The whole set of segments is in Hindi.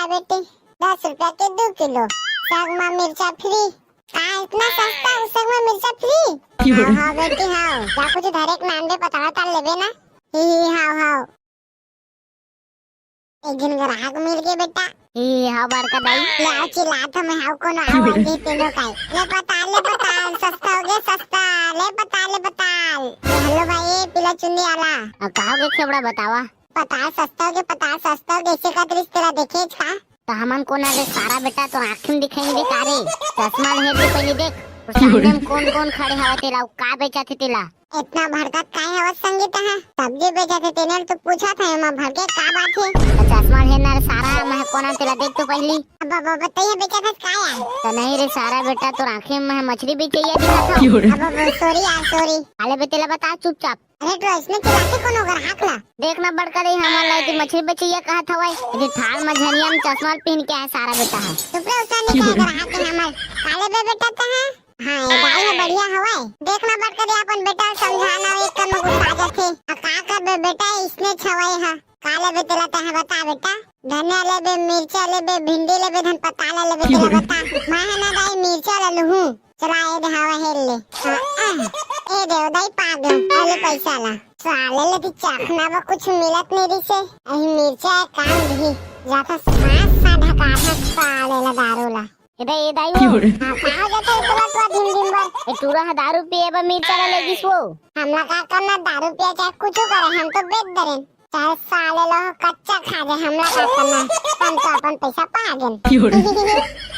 काय बेटी 10 रुपया के 2 किलो साग में मिर्चा फ्री। इतना सस्ता उसग में मिर्चा फ्री। हाँ बेटी हाँ जा कुछ धरेक नाम दे पता ताल लेबे ना। ही हाँ एक दिन ग्राहक मिल गए बेटा। हाँ बड़का दाई ले आओ चिल्लात हम हाउ कोनो आवाज दे तेनो काय ले पताल सस्ता हो गया सस्ता ले पताल हेलो भाई पिला चुन्नी आला कहोगे खेबड़ा बतावा पताल सस्ता हो गया ऐसे का दृश्य तेरा देखे का तो हमन कोना रे सारा बेटा तो आँखों दिखाई दे कारे चश्मा हेड के पहले देख सामने में कौन खड़े हवा तेरा का बेचा थे तेला इतना भड़कत काय हवा संगीत है सब्जी बेचा थे तेने तो पूछा था मैं भड़के का बात है चश्मा है ना सारा मैं कोना तेला देख तो पहली अब बताइए बेचा था काय तो नहीं रे सारा बेटा तो आंखें में मछली बेची है दिखा था अब सॉरी आले बेटेला बता चुपचाप अरे तो इसमें चिल्लाते कौन होगा हाकला देखना बड़का रे हमार लाई मछली बेची है कहा था भाई ये थाल मझनिया में चश्मा पहन के है सारा बेटा है चुप रहो उसानी के अगर हाके हमार काले बे बेटा था हाँ ये दाई है बढ़िया हवाए देखना बड़का रे अपन बेटा समझाना एक कर गुस्सा जाते का कर बे बेटा इसने छवाई है काले बे तेलाता है बता बेटा धनिया ले बे मिर्चा ले बे भिंडी ले बे धन पताला ले बे तेला बता मैं है ना दाई मिर्चा ले लूं चला ये दे हवा हेल ले ए दे दाई पागल आले पैसा ला साले ले चखना बा कुछ मिलत नहीं रिसे अही मिर्चा काम दी जाता सांस सा ढका था साले ला दारू ला ये दाई वो कहाँ जाता है तो दिन भर ये टूरा दारू पिए बा मिर्चा ला लेगिस वो हमला का करना दारू पिया चाहे कुछ करे हम तो बेच दरें चाहे साले लो कच्चा खा जाए हमला का करना हम तो अपन पैसा पा गए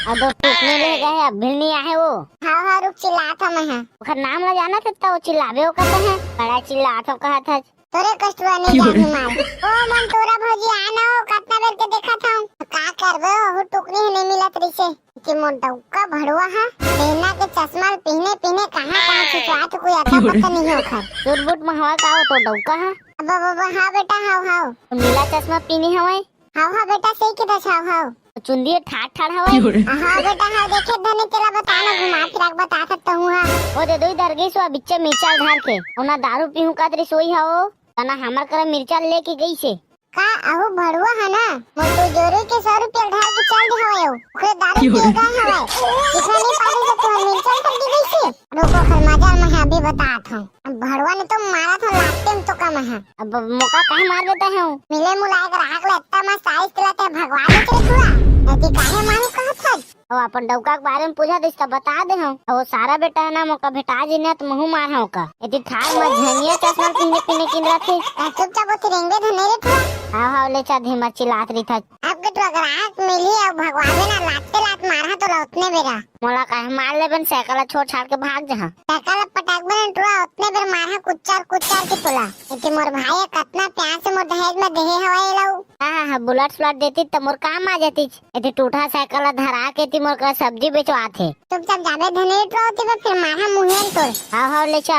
अब दो टूटने ले गए अब भिड़नी आए वो हाँ रुक चिल्लाता मैं है ओकर नाम ला जाना सकता वो चिल्लावे हो कहते हैं बड़ा चिल्लाता कहा था तोरे कष्टवा नहीं जानी मार ओ मन तोरा भौजी आना हो कितना बेर के देखा था का करबे हो टुकड़ी नहीं मिलत रिसे कि मोटा का भड़वा है लेना के चश्मा पहने कहां छुपा तो कोई आता पता नहीं हो खर टूट महवा का हो तो डौका है अब हां बेटा हां नीला चश्मा पहनी हवाई हां बेटा सही के दशा हां चुंदी ठाठ हवाई हां बेटा हां देखे धने चला बताना घुमा फिरा बता सकता हूं हां ओ दे दो इधर गई सो बिच्चे मिर्चा धार के ओना दारू पीहू का तरी सोई हाओ तना हमर कर मिर्चा लेके गई से का आहू भड़वा है ना मोटू जोरी के 100 रुपया ढाल के चल दे हवायो ओकरे दारू पी गए हवाय कितना नहीं पाले से तो मिर्चा कर दी गई से रोको खर मजाल में अभी बतात हूं भड़वा ने तो मारा था लाते में तो कम है अब मौका काहे मार देता है मिले मुलाय ग्राहक ले इतना मस्त साइज चलाते भगवान के थोड़ा नदी काहे मारू कहा था और अपन डौका के बारे में पूछा तो इसका बता दे हम वो सारा बेटा है ना मौका भेटा जी ने तो मुंह मार है का यदि थाल में झनिया चश्मा पहने की रखे चुपचाप वो तिरंगे धने रे थोड़ा हां ले चा धीमा चिल्लात रही था अब तो ग्राहक मिली और भगवान ने लाते लात मारा तो लौटने बेरा मोला काहे मार ले बन साइकिल छोड़ छाड़ के भाग जा साइकिल पटाक बन टुरा उतने बेर मारा कुचार के तोला इति मोर भाई कितना प्यार से मोर दहेज में देहे हवाई लाऊ हां बुलेट फ्लैट देती त मोर काम आ जाती इति टूटा साइकिल धरा के ती मोर का सब्जी बेचवा थे चुपचाप जाबे धने टोती पे फिर मारा मुहेन तोड़ हां ले चा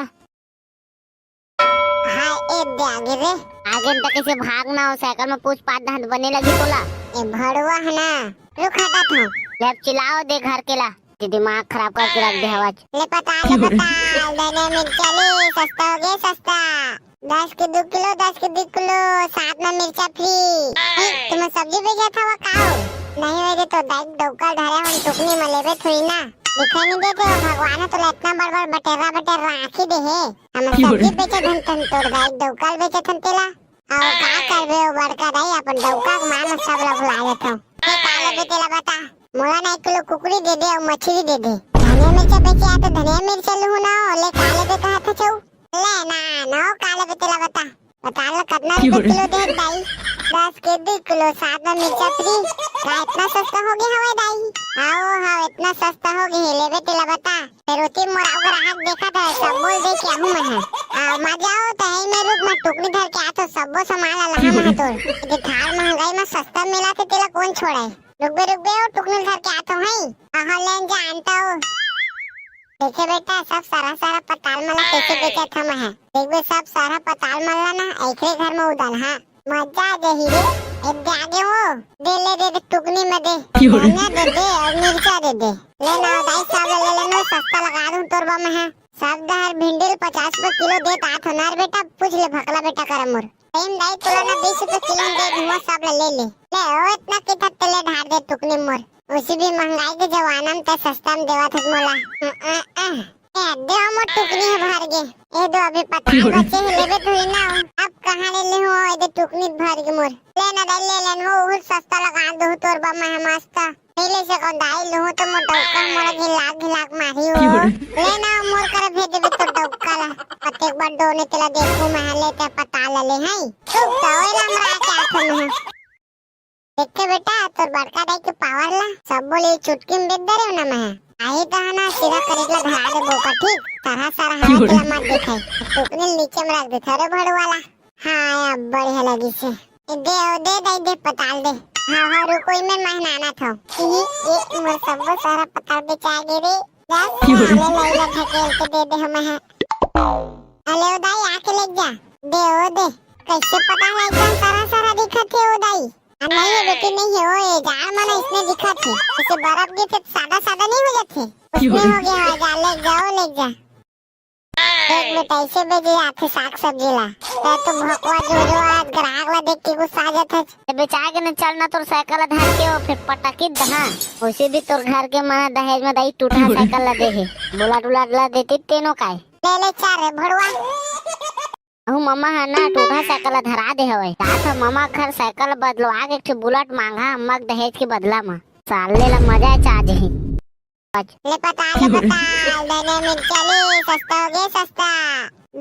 हां ए दे आगे तक कैसे भागना हो साइकिल में पूछ पात धान बने लगी तोला ये भड़वा है ना रुक हटा था ले चिल्लाओ दे घर के ला दिमाग खराब करके रख दे आवाज ले पता देने में चले सस्ता हो गया सस्ता 10 के 2 किलो 10 के 2 किलो साथ में मिर्चा फ्री तुम सब्जी बेचा था वो खाओ नहीं वैसे तो दाइक डौका धरे हम टुकनी में लेबे थोड़ी ना दिखाई नहीं देते भगवान तो इतना बड़ बटेरा आंखी दे है हम सब्जी बेचे धन तन तोड़ दाइक डौका बेचे धन तेला और का करबे ओ बड़का दाई अपन डौका के मान सब लोग ला लेता ये काले बेटेला बता मोला ना 1 किलो कुकड़ी दे दे और मछली दे दे धनिया मिर्चा बेचे आ तो धनिया मिर्चा लूं ना ले काले बे कहा था छौ ले ना काले बेटेला बता लो कितना रुपए किलो दे दाई 10 के 2 किलो साथ में मिर्चा फ्री का इतना सस्ता हो गया हवाई दाई आओ इतना सस्ता हो गया ले बेटेला बता फिर उती मोर ग्राहक देखा था सब बोल दे क्या हूं मैं मजा आओ तो है मैं रुक मैं टुकड़ी धर के आ तो सबो सामान ला मैं तो ये थाल महंगाई में सस्ता मिला तो तेला कौन छोड़े रुक बे टुकड़ी धर के आता हूं हां लेन जानता हूं देखे बेटा सब सारा पताल मला कैसे बेचा था मैं देख बे सब सारा पताल मला ना ऐसे घर में उड़ल हां मजा आ गई रे एक दे आगे हो दे टुकनी में दे धनिया दे और मिर्चा दे ले ना दाई सब ले ले सस्ता लगा दूं तोरबा में है सब दहर भिंडी 50 रुपए किलो दे तात होनार बेटा पूछ ले भकला बेटा कर मोर टाइम दाई तुला ना 20 रुपए किलो दे दूंगा सब ले ले ले ओ इतना कितना तेले ढार दे टुकनी मोर उसी भी महंगाई के जमाना में त सस्ता में देवा था मोला दे मोर टुकनी है भर गे ए दो अभी पता बचे है लेबे तो ना अब कहां ले हो ए दे टुकनी भर गे मोर ले ना दे ले लेन हो सस्ता लगा दो तोर बा मैं मस्त पहले से को दाई लो तो मोर डौका मोर घिलाक मारी हो ले ना मोर करे भेज देबे तो डौका ला प्रत्येक बार डोने तेला देखो मैं ले ते पता ले है तो ओला हमरा क्या थम देख बेटा तोर बड़का दाई के पावर ला सब बोले चुटकी में बेच दे ना मैं आई तो है ना सीधा करेला धरा दे बोका ठीक सारा सारा हाथ ला मत दिखाई टुकनी नीचे में रख दे थारे भड़ वाला हां अब बढ़िया लगी से दे पताल दे हाँ रुको मैं महनाना था ये मोर सब सारा पताल बेचा गे रे ले ले ढकेल के दे दे हमें अले ओ दाई आके ले जा दे कैसे पता है एकदम सारा सारा दिखत है ओ दाई नहीं है बेटी नहीं है ओ ये जान माना इसने दिखत है इसे बर्फ गे तो सादा सादा नहीं हो जाते उसमें हो गया जा ले जा एक बेटा ऐसे बेचे आथे साग सब्जी ला तो भकवा जो आज ग्राहक ला देख के गुस्सा आ जाता है बेचा के न चलना तोर साइकिल धर के फिर पटाकी दहा उसे भी तोर घर के मां दहेज में दाई टूटा साइकिल ला दे बुला ला देती तेनो काय ले चार भड़वा हूँ मम्मा है ना टूटा साइकिल धरा दे हवे था मम्मा घर साइकिल बदलो आगे एक बुलेट मांगा अम्मा दहेज के बदला में साले ला मजा है चाह दे ले पता देने मिर्चा ले सस्ता हो गया सस्ता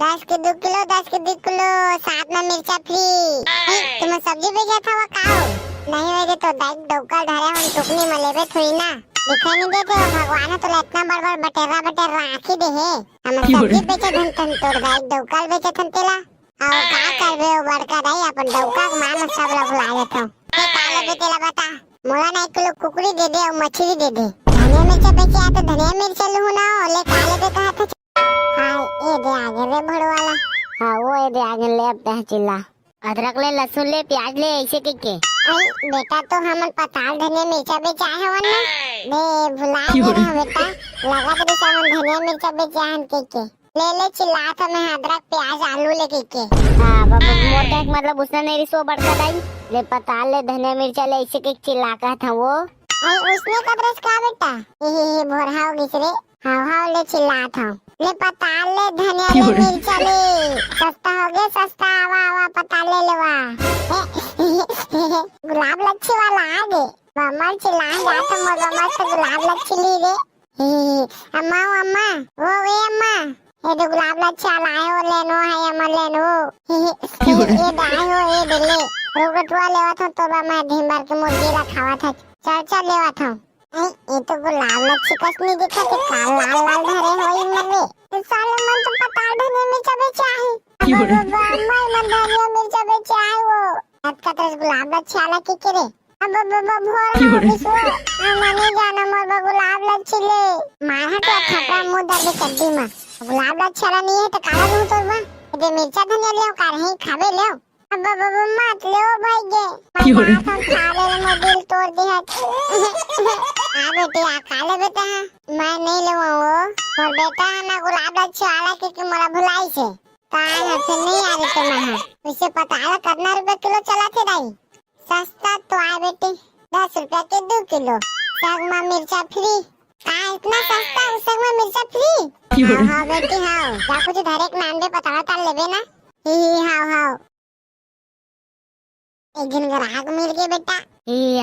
10 के 2 किलो साथ में मिर्चा फ्री तुम सब्जी बेचा था वो खाओ नहीं होए तो दाई डौका धरे हम टुकनी में लेबे थोड़ी ना दिखाई नहीं देते हो भगवान तो इतना बड़ बटेरा आखी दे है हम सब्जी बेचे धन तोड़ दाई डौका बेचे थन तेला और का करबे ओ बड़का दाई अपन डौका के मान सब लोग ला देता ये काले बेटेला बता मोला ना 1 किलो कुकड़ी दे दे और मछली दे दे धनिया मिर्चा बेचे आ तो धनिया मिर्चा लूं ना ले काले पे कहा था हां ए दे आगे रे भड़वाला हां वो ए दे आगे ले अब तह चिल्ला अदरक ले लहसुन ले प्याज ले ऐसे के आई बेटा तो हमन पताल धनिया मिर्चा बेचा है वन ना दे भुला गए बेटा लगा तो सामान धनिया मिर्चा बेचा हन के ले चिल्ला था मैं अदरक प्याज आलू ले के हां बाबा मोटा एक मतलब उसने नहीं सो बड़का दाई ले पताल ले धनिया मिर्चा ले ऐसे के चिल्ला का था वो आई उसने कब्रस का बेटा ये भोरहाओ गिसरे हाव ले चिल्ला था ले पताल ले धनिया ले मिर्चा ले सस्ता हो गया सस्ता आवा पताल ले लेवा गुलाब लच्छी वाला आ गए मम्मा चिल्ला जाता मम्मा से गुलाब लच्छी ली रे अम्मा वो वे अम्मा ये तो गुलाब लच्छी लाए हो लेनो है अम्मा लेनो ये दाई हो ये दिल्ली रोगटवा लेवा था तो मैं दिन भर के मुर्गी ला खावा था चल लेवा था ये तो गुलाब लच्छी कस नहीं दिखा थे काल लाल धरे होई मरे तो साले मन तो पताल धनिया मिर्चा बेचा है अम्मा मन धनिया मिर्चा बेचा है वो अब का तो गुलाब लच्छी आला की करे अब भोर बिसो मने जाना मोर गुलाब लच्छी ले मारा तो खपरा मुंह दर्द कड्डी में गुलाब लच्छी आला नहीं है तो काला दूं तोर बा दे मिर्चा धनिया ले का रही खावे ले अब मत ले भाई गे मैं खा ले मैं दिल तोड़ दिया आ बेटी आ काले बेटा मैं नहीं लेवा वो और बेटा ना गुलाब लच्छी आला के मोला भुलाई से काहे हथे नहीं आ रही तो मैं उसे पता है कितना रुपए किलो चला थे दाई सस्ता तो आए बेटी 10 रुपया के 2 किलो साग में मिर्चा फ्री इतना सस्ता उसमें में मिर्चा फ्री हाँ बेटी हाँ जा कुछ डायरेक्ट नाम दे पता ताल लेबे ना ही हाँ एक दिन ग्राहक मिल गए बेटा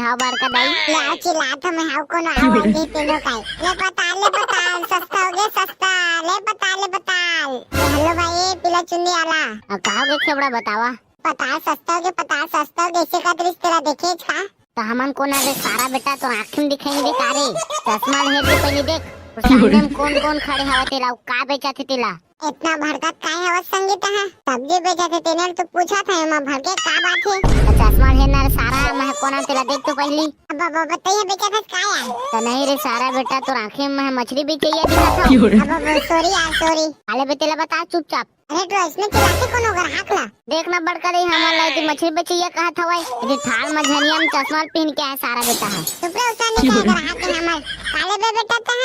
हाँ बड़का दाई ले चिल्ला था मैं हाउ कोनो आवाज दे तेनो काय ले पताल सस्ता हो गया सस्ता ले पताल हेलो भाई पिला चुन्नी आला कहां के खेबड़ा बतावा पताल सस्ता हो गया इसे का दृश्य तेरा देखे छा तो हमन कोना रे सारा बेटा तो आँख में दिखाई नहीं दे रे चश्मा ले दे पहले देख सामने में कौन खड़े हवा तेरा का बेचा थे तेला इतना भड़कत काहे हवा संगीत है सब्जी बेचा थे तेने तो पूछा था मैं भड़के का बात है चश्मा है ना सारा मैं कोना तेला देख तो पहली अब बताइए बेचा था का यार तो नहीं रे सारा बेटा तो आंखें में मछली भी चाहिए दिखा था अब सॉरी आले बेटेला बता चुपचाप अरे तो इसमें चिल्लाते कौन होगा हाकला देखना बड़का रे हमार लाई मछली बचिया कहा था भाई ये थाल में झनिया में चश्मा पहन के है सारा बेटा है सुपरे उसानी का अगर हाथ में हमार काले बे बेटा था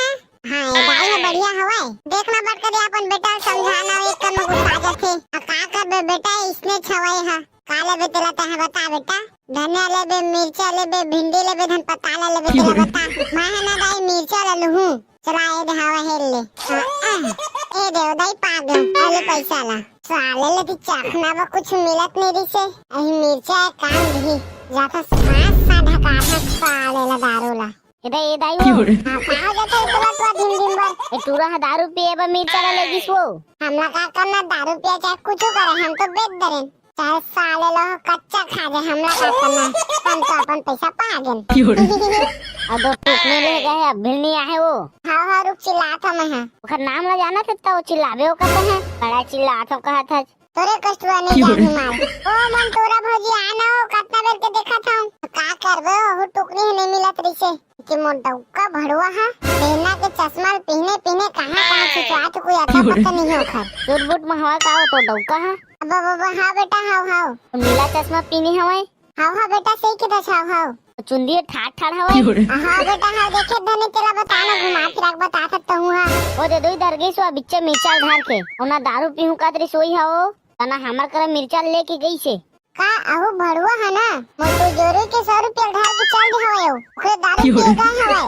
हां ये भाई है बढ़िया हवा देखना बड़का रे अपन बेटा समझाना एक कर गुस्सा जाते का कर बे बेटा इसने छवाई है काले बे तेला तह बता बेटा धनिया लेबे मिर्चा लेबे भिंडी लेबे धन पताला लेबे तेला बता मैं है ना दाई मिर्चा ले लूं चला ए दे हवा हेल ले ए दे दाई पागल आले पैसा ला साले ले चखना बा कुछ मिलत नहीं रिसे अही मिर्चा काम दी जाता सांस साधा काढ़ा साले ला दारू ला ये दाई वो कहाँ जाता है तुला तो दिन दिन भर ए टूरा दारू पिए बा मिर्चा ला लेगिस वो हमला का करना दारू पिया चाहे कुछ करे हम तो बेच दरें चाहे साले लो कच्चा खा जाए हमला का करना हम तो अपन पैसा पा गए अब दो टूकने ले गए अब भिड़नी आहे वो हाँ रुक चिल्लाता मैं है ओकर नाम ला जाना था वो चिल्लावे हो कहते हैं बड़ा चिल्लाता कहा था तोरे कष्टवा नहीं जानी मार ओ मन तोरा भौजी आना हो कितना बेर के देखा था का करबे हो टुकड़ी नहीं मिलत रिसे कि मोटा का भड़वा है लेना के चश्मा पहने पहने कहां छुपा तो कोई आता पता नहीं हो खर टूटबुट में हवा का हो तो डौका है अब हां बेटा हां नीला चश्मा पीनी हवाई हां बेटा सही के दछा हां चुंदी ठाठ ठाठ हवाई हां बेटा हां देखे धने तेरा बताना घुमा फिरा बता सकता हूं हां ओ दे दो इधर गई सो बिच्चे मिर्चा धार के ओना दारू पीहू का तरी सोई हाओ तना हमर कर मिर्चा लेके गई से का अहो भड़वा है ना मोटू जोरे के 100 रुपया ढाल के चल दे हवे ओकरे दारू पी गए हवे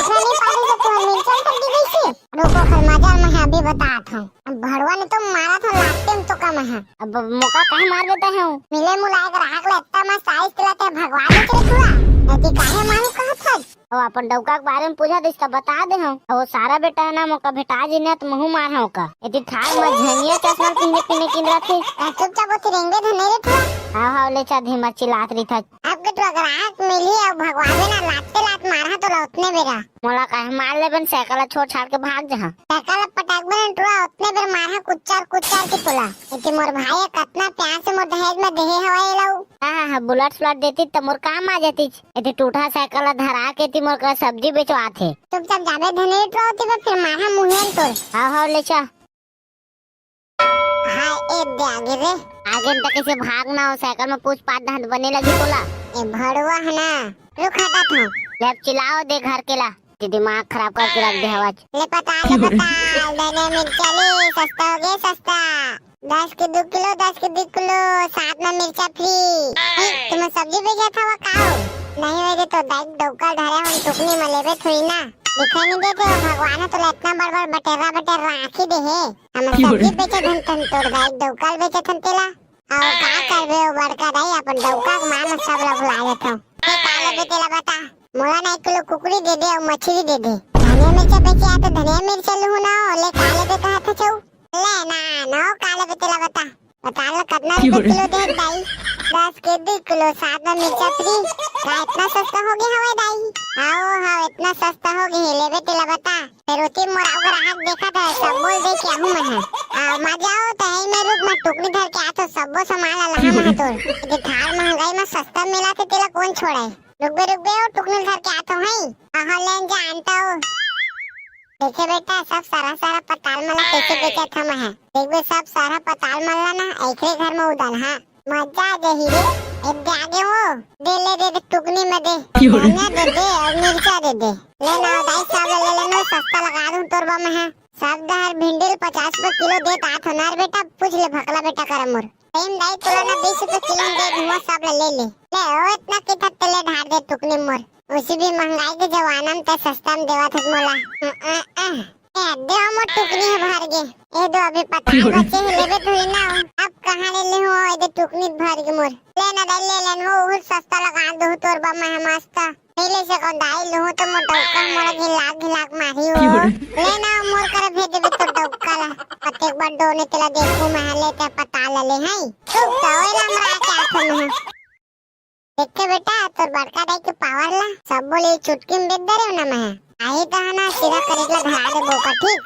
इतना नहीं पाले से तो मिर्चा कर दी गई से रोको खर मजार में अभी बतात हूं भड़वा ने तो मारा था लाते में तो कम है अब मौका काहे मार देता है मिले मुलाय कर आग ले इतना मस्त साइज चलाते भगवान के पूरा यदि काहे मारू कहत है ओ अपन डौका के बारे में पूछा दिस बता दे हम वो सारा बेटा है ना मोका भेटा जी ने तो महू मार है ओका यदि थाल में झनिया चश्मा पहने पहने किन रखे चुपचाप वो तिरंगे धने रे थोड़ा हां ले चा धीमा चिल्लात रही था आपके तो अगर आग मिली और भगवान ना लाते लात मारा तो उतने बेरा मोला काहे मार ले बन साइकिल छोड़ छाड़ के भाग जा साइकिल पटाक बन टुरा उतने बेर मारा कुचार के तोला इति मोर भाई कितना प्यार से मोर दहेज में देहे हवाई लाऊ हां बुलेट फ्लैट देती त मोर काम आ जाती यदि टूटा साइकिल धरा के ती मोर का सब्जी बेचवा थे चुपचाप जाबे धने टोती पे फिर मारा मुहेन तोड़ हां ले चा हां ए दे आगे रे आगे तक कैसे भागना हो साइकिल में पूछ पात धान बने लगी तोला ए भड़वा है ना रुक हटा था ले चिल्लाओ दे घर के ला दिमाग खराब करके रख दे आवाज ले पता देने में चले सस्ता हो गया सस्ता 10 के 2 किलो 10 के 2 किलो साथ में मिर्चा फ्री तुम सब्जी बेचा था वो खाओ नहीं वैसे तो दाइक डोका धरे हम टुकनी में लेबे थोड़ी ना दिखाई नहीं देते भगवान तो इतना बड़ बटेरा आखी दे है हम सब्जी बेचे धन तन तोड़ दाइक डोका बेचे थन तेला और का करबे ओ बड़का दाई अपन डोका के मान सब लोग ला लेता ए काले बे तेला बता मोला ना 1 किलो कुकड़ी दे दे और मछली दे दे धनिया मिर्चा बेचे आ तो धनिया मिर्चा लूं ना ले काले बे कहा था छौ ले ना ना काले बे तेला बता लो कितना रुपए किलो दे दाई 10 के 2 किलो साथ में मिर्चा फ्री का इतना सस्ता हो गया हवा दाई आओ इतना सस्ता हो गया लेबे तेला बता फिर उती मोर अगर आग देखा था सब बोल दे क्या हूं मैं मजा आओ तो है मैं रुक मैं टुकड़ी धर के आ तो सबो सामान ला मैं तो ये थाल महंगाई में सस्ता मिला तो तेला कौन छोड़े रुक बे और टुकड़ी धर के आता हूं हां लेन जानता हूं देखे बेटा सब सारा पताल मला कैसे बेचा था मैं देख सब सारा पताल मला ना एक घर में उड़ाल हां मजा आ गई रे एक आगे हो दे टुकनी में दे धनिया दे और मिर्चा दे ले ना दाई सब ले लेना सस्ता लगा दूं तोरबा में है सब दहर भिंडी 50 रुपए किलो दे ता थनार बेटा पूछ ले भकला बेटा कर मोर टाइम दाई तोला ना 20 रुपए किलो दे दूंगा सब ले ओ इतना कितना तेले ढार दे टुकनी मोर उसी भी महंगाई के जमाना में तो सस्ता में देवा था मोला दे हम टुकनी है भर गे ए दो अभी पता बचे है लेबे तो ना अब कहां ले हो ए दे टुकनी भर गे मोर लेना दे ले लेन हो सस्ता लगा दो तोर बा में मस्त पहले से को दाई लो तो मोर डौका मोर घिलाक मारी हो लेना मोर कर भेज दे तो डौका ला कते बार डोने तेला देखू मैं ले ते पता ले है तो ओला हमरा क्या सुन देखे बेटा तोर बड़का दाई के पावर ला सब बोले चुटकी में दे रे ना मैं आई तो है ना सीधा करेला धरा दे बोका ठीक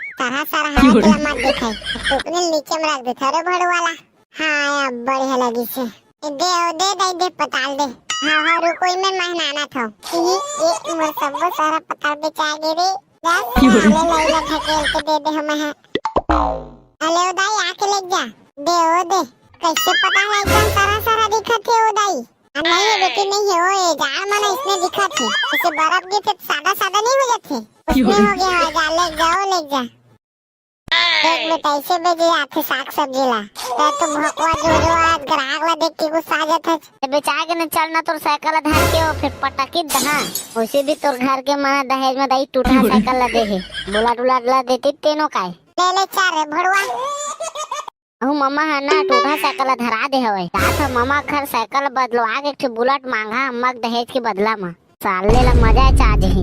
सारा हवा के मत दिखाई टुकनी नीचे में रख दे थारे भड़ वाला हां अब बढ़िया लगी से दे दे पताल दे हां रुको मैं मेहनाना था ये मोर सब सारा पताल बेचा गे रे ले ले ठकेल के दे दे हमें अले ओ दाई आके ले जा दे कैसे पता है एकदम सारा दिखत है ओ दाई नहीं है बेटी नहीं है ओए जाड़ माना इसने दिखा थी इसे बर्फ के सादा नहीं हो जाते उसमें हो गया जा ले जा देख बेटा ऐसे बेचे आथे साग सब्जी ला तो भकवा जो आज ग्राहक ला देख के गुस्सा आ जाता है। बेचा के न चलना तोर साइकिल धर के और फिर पटाकी दहा उसे भी तोर घर के मां दहेज में दई टूटा साइकिल ला दे बुला टुला ला देती तेनो काय ले चार भड़वा अहू मम्मा है ना टूटा साइकिल धरा दे हवे रात मम्मा घर साइकिल बदलो आगे एक बुलेट मांगा अम्मा दहेज के बदला में साले ला मजा चाह ही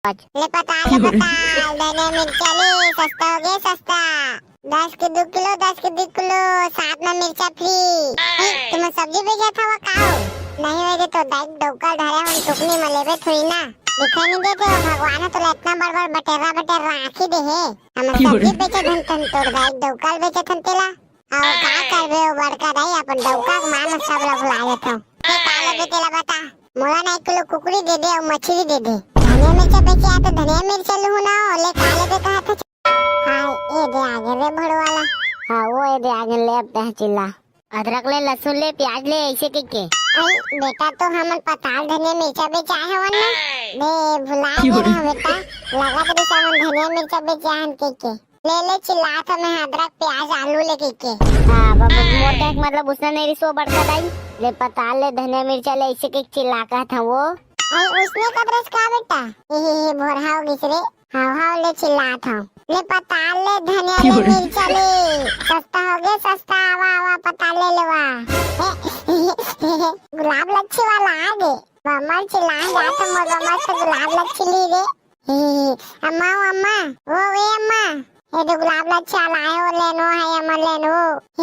ले पता धनिया मिर्चा ले सस्ता हो गया सस्ता 10 के 2 किलो 10 के 2 किलो साथ में मिर्चा फ्री। तुम सब्जी बेचा था वो खाओ नहीं वैसे तो दाइक डोका धरे हम टुकनी में लेबे थोड़ी ना दिखाई नहीं देते हो भगवान तो इतना बड़ बटेरा आखी दे है हम सब्जी बेचे धन तन तोड़ दाइक डोका बेचे थन तेला और का करबे ओ बड़का दाई अपन डोका के मान सब लोग ला देता हूं ये काले बेटेला बता मोला ना 1 किलो कुकड़ी दे दे और मछली दे दे धनिया मिर्चा बेचे आ तो धनिया मिर्चा लूं ना ले काले पे कहा था हां ए दे आगे रे भड़वाला हां वो ए दे आगे ले अब दे चिल्ला अदरक ले लहसुन ले प्याज ले ऐसे के आई बेटा तो हमन पताल धनिया मिर्चा बेचा है वन ना दे भुला गया बेटा लगा तो हमन धनिया मिर्चा बेचा हन के ले चिल्ला था मैं अदरक प्याज आलू ले के हां बाबा मोर का मतलब उसने नहीं सो बड़का दाई ले पताल ले धनिया मिर्चा ले ऐसे के चिल्ला का था वो आई उसने कदरस का बेटा हे भोरहा हो गिसरे हां ले चिल्ला था ले पताल ले धनिया ले मिर्चा ले सस्ता हो गया सस्ता आवा पताल ले लेवा गुलाब लच्छी वाला आ गए मम्मा चिल्ला जाता मोर मस्त गुलाब लच्छी ली रे अम्मा वो वे अम्मा ये तो गुलाब लच्छी लाए हो लेनो है अम्मा लेनो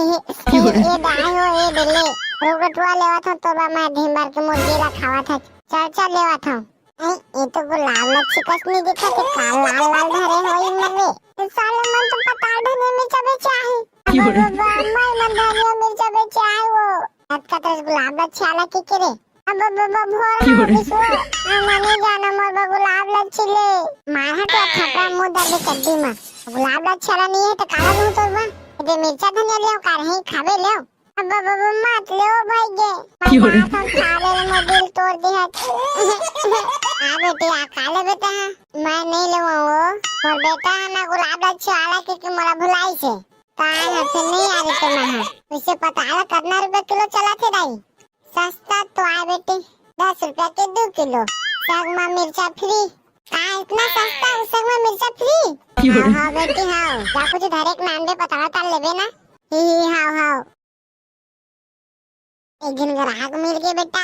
ये दाई हो ये दिले रोगटवा लेवा था तो मैं दिन भर के मुर्गी ला खावा था चल लेवा था ये तो गुलाब लच्छी कस नहीं दिखा के काल लाल धरे हो इन मरे तो साले मन तो पताल धनिया मिर्चा बेचा है अम्मा मन धनिया मिर्चा बेचा है वो का तो गुलाब लच्छी आला की करे अब भोर बिसो मने जाना मोर गुलाब लच्छी ले मार तो खपरा मुंह दे कड्डी में गुलाब लच्छी आला नहीं है तो काला मुंह तोड़वा दे मिर्चा धनिया ले कर है खावे ले अब मत ले भाई गे मैं खा ले मैं दिल तोड़ दिया आ बेटी आ काले बेटा मैं नहीं ले वो और बेटा ना गुलाब लच्छी आला के मोला भुलाई से काल हथे नहीं आ रही तो मैं उसे पता है कितना रुपए किलो चला थे दाई सस्ता तो आए बेटी 10 रुपया के 2 किलो साग में मिर्चा फ्री का इतना सस्ता उस साग में मिर्चा फ्री हां बेटी हां जा कुछ डायरेक्ट नाम दे पता ताल लेबे ना हां एक दिन ग्राहक मिल गए बेटा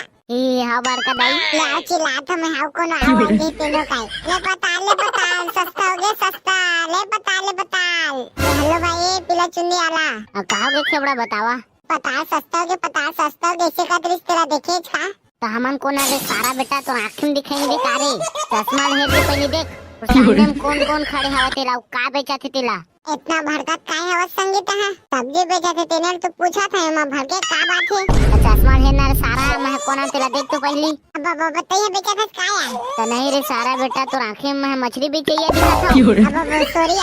हां बड़का दाई ले चिल्ला था मैं हाउ कोनो आवाज दे तेनो काय ले पताल सस्ता हो गया सस्ता ले पताल हेलो भाई पिला चुन्नी आला कहां के बड़ा बतावा पताल सस्ता हो गया ऐसे का दृश्य तेरा देखे छा तो हमन को ना देख सारा बेटा तो आँख में दिखाई दे कारे चश्मा ले के पहले देख सामने में कौन खड़े हवा तेरा का बेचा थे तेला इतना भड़का काय हवा संगीत है सब्जी बेचा थे तेने तो पूछा था मैं भड़के का बात है चश्मा है ना सारा मैं कोना तेला देख तो पहली अब बताइए बेचा था काय तो नहीं रे सारा बेटा तो आँखें में मछली भी चाहिए दिखा था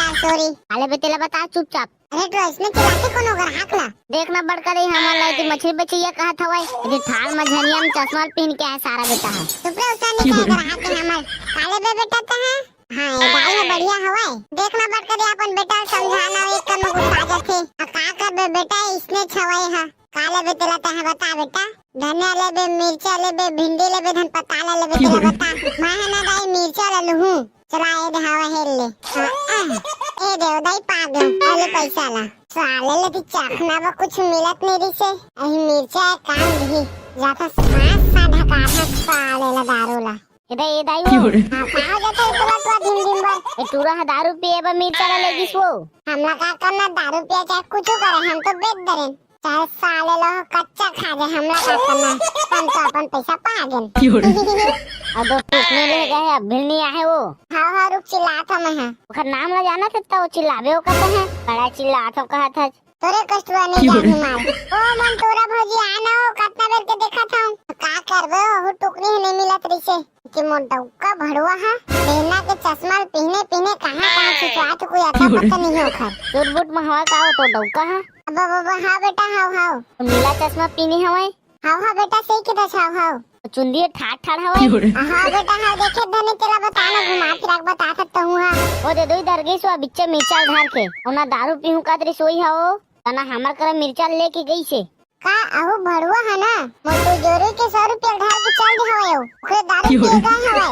अब सॉरी आले बेटेला बता चुपचाप अरे तो इसमें चिल्लाते कौन होगा हाकला देखना बड़का रही हमार लाई मछली बेचिए कहा था भाई ये थाल में झनिया में चश्मा पहन के है सारा बेटा है सुपरे उसानी का ग्राहक है हमार काले बे बेटा तो है हां ये दाई बढ़िया हवाई देखना बड़का रे अपन बेटा समझाना एक कम गुस्सा जाथे का कर बे बेटा इसने छवाई है काले बे तेला तो है बता बेटा धनिया ले बे मिर्चा ले बे भिंडी ले बे धन पताला ले बे तेला बता मैं है ना दाई मिर्चा ले लूं चला ये दे हवा हेल ले ए दे दाई पागल अले पैसा ला साले ले ती चाखना बा कुछ मिलत नहीं रिसे अही मिर्चा काम दी जाता सांस सा ढका साले ला दारू ला ये दाई वो हां कहां जाता है तो दिन भर ये टूरा दारू पिए बा मिर्चा ला लेगिस वो हमला का करना दारू पिया चाहे कुछ करे हम तो बेच दरे चाहे साले लो कच्चा खा दे हमला का करना हम तो अपन पैसा पा गए अब टूटने ले गए अब भी नहीं आए वो हां रुक चिल्ला था मैं ओकर नाम ला जाना था वो चिल्लावे वो कहते हैं बड़ा चिल्ला था कहा था तोरे कष्टवा नहीं जानी मार ओ मन तोरा भौजी आना हो कितना बेर के देखा था का करबे हो टुकनी नहीं मिलत रिसे कि मोर डौका भड़वा है लेना के चश्मा पहने कहां छुपा तो कोई आता पता नहीं हो खर टूट में हवा का हो तो डौका है अब हां बेटा हां नीला चश्मा पीनी हवाई हां बेटा सही के दस हां चुंदी ठाठ ठाठ हवे हाँ बेटा हाँ देखे धने तेला बता ना घुमा फिरा के बता सकता हूँ हाँ ओ दे दो दरगी सो बिच्चे मिर्चा धार के ओना दारू पीहू का तरी सोई हो तना हमर करे मिर्चा लेके गई से का अहो भड़ुआ है ना मोटू जोरी के 100 रुपया ढाल के चल दे हवे ओकरे दारू पी गए हवे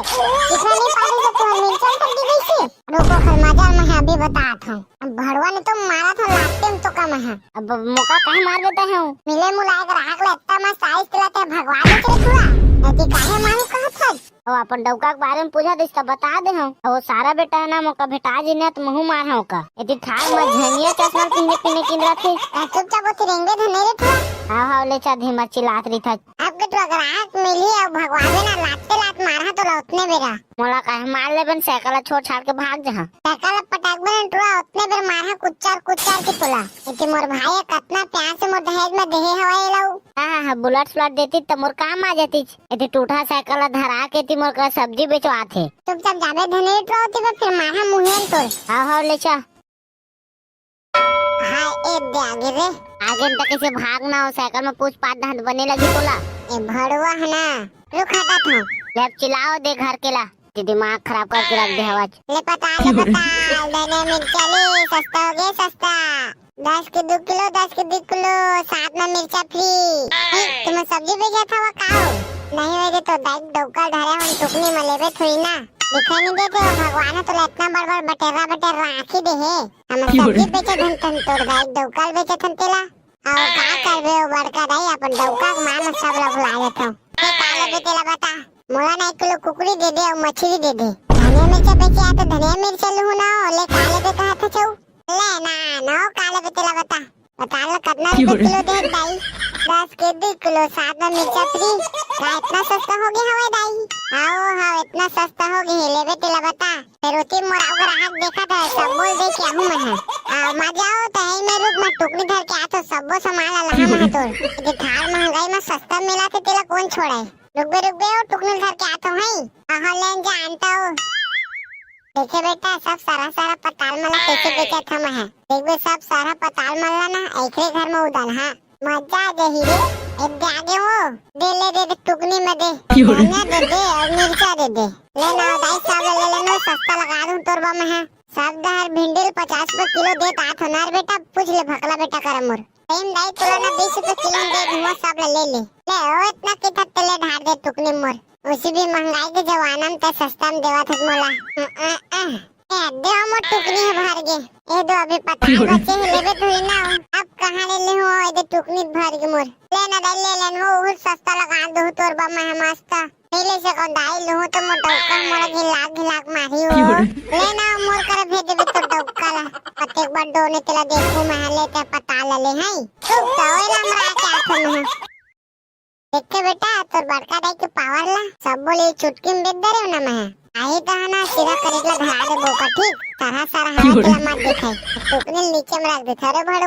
कितना नहीं पाले से तू मिर्चा कर दी गई से रुको खर मजा में है अभी बतात हूँ भड़ुआ ने तो मारा था लाते में तो कम है अब मौका काहे मार देता है मिले मुलाय कर आग ले इतना मस्त साइज दिलाते भगवान ने चले पूरा यदि काहे मारू कहत है ओ अपन डौका के बारे में पूछा दिस त बता दे हम वो सारा बेटा है ना मौका भेटा जी ने तो महू मार हो का यदि ठाक में झनिया चश्मा पहने पीने किन रखे चुपचाप उसे रेंगे धने रे थोड़ा हां ले चा धीमा चिल्लात रही था आपके तो अगर आग मिली और भगवान ने ना लाते लात मारा तो उतने बेरा मोला काहे मार ले बन साइकिल छोड़ छाड़ के भाग जा साइकिल पटाक बन टुआ उतने बेर मारा कुचार के तोला इति मोर भाई कितना प्यार से मोर दहेज में देहे हवाई लाऊ हां बुलेट स्लॉट देती त मोर काम आ जाती यदि टूटा साइकिल धरा के ती मोर का सब्जी बेचो आथे चुपचाप जाबे धने टुआ होती फिर मारा मुहेन तोड़ हां ले चा हाय ए दे आगे रे आगे तक कैसे भागना हो साइकिल में पूछ पात धात बने लगी तोला ए भड़ुआ है ना रुक हटा था लेप चिल्लाओ दे घर के ला दिमाग खराब करके रख दे आवाज ले पता धने मिर्चा ले सस्ता हो गया सस्ता 10 के 2 किलो 10 के 2 किलो साथ में मिर्चा फ्री तुम सब्जी बेचा था वो खाओ नहीं होगे तो दाइक डोका धरे हम टुकनी में लेबे थोड़ी ना दिखाई नहीं देते हो भगवान तो इतना बड़ बटेरा राखी दे है हम सब्जी बेचे धन तन तोड़ दाइक डोका बेचे थन तेला और का करबे ओ बड़का दाई अपन डोका के मान सब लोग ला लेता ए काले पे तेला बता मोला ना 1 किलो कुकड़ी दे दे और मछली दे दे धनिया मिर्चा बेचे आ तो धनिया मिर्चा लूं ना ले काले पे कहा था छऊ ले ना नो काले पे तेला बता लो कितना रुपए किलो दे दाई 10 के 2 किलो साथ में मिर्चा फ्री का इतना सस्ता हो गया हवे दाई हाँ इतना सस्ता हो गया लेबे तेला बता फिर उती मोरा ग्राहक देखा था सब बोल दे क्या हूं मैं मजा आओ तो है मैं रुक मैं टुकनी धर के आ तो सबो सामान लहा मैं तो ये थार महंगाई में सस्ता मिला थे तेला कौन छोड़े रुक बे और टुकनी धर के आता हूं हां लेन जानता हूं देखे बेटा सब सारा पताल मला कैसे बेचा था मैं देख सब सारा पताल मला ना एकरे घर में उड़ल हां मजा आ गई रे एक दे आगे हो दे टुकनी में दे धनिया दे और मिर्चा दे ले ना दाई सब ले लेना सस्ता लगा दूं तोरबा में है सब दहर भिंडी 50 रुपए किलो दे तात होनार बेटा पूछ ले भकला बेटा कर मोर टाइम दाई तोला ना 20 रुपए किलो दे घुमा सब ले ओ इतना कितना तेले ढार दे टुकनी मोर उसी भी महंगाई के जमाना में तो सस्ता में देवा था मोला दे मोर टुकनी है भर गे ए दो अभी पता बचे है लेबे थोड़ी ना अब कहां ले हो ए दे टुकनी भर गे मोर ले ना दे ले लेन वो सस्ता लगा दो तोरबा में मस्त पहले से कौन दाई लो तो मोर डौका मोर घिलाक मारी हो ले ना मोर कर भेज दे तो डौका ला एक बार डोने तेला देखो मैं ले ते पता ले है तो तोला हमरा क्या थन देखे बेटा तोर बड़का दाई के पावर ला सब बोले चुटकी में दे दे ना मैं आई तो ना सीधा करेला धरा दे बोका ठीक सारा हवा के मत दिखाई टुकनी नीचे में रख दे थारे भड़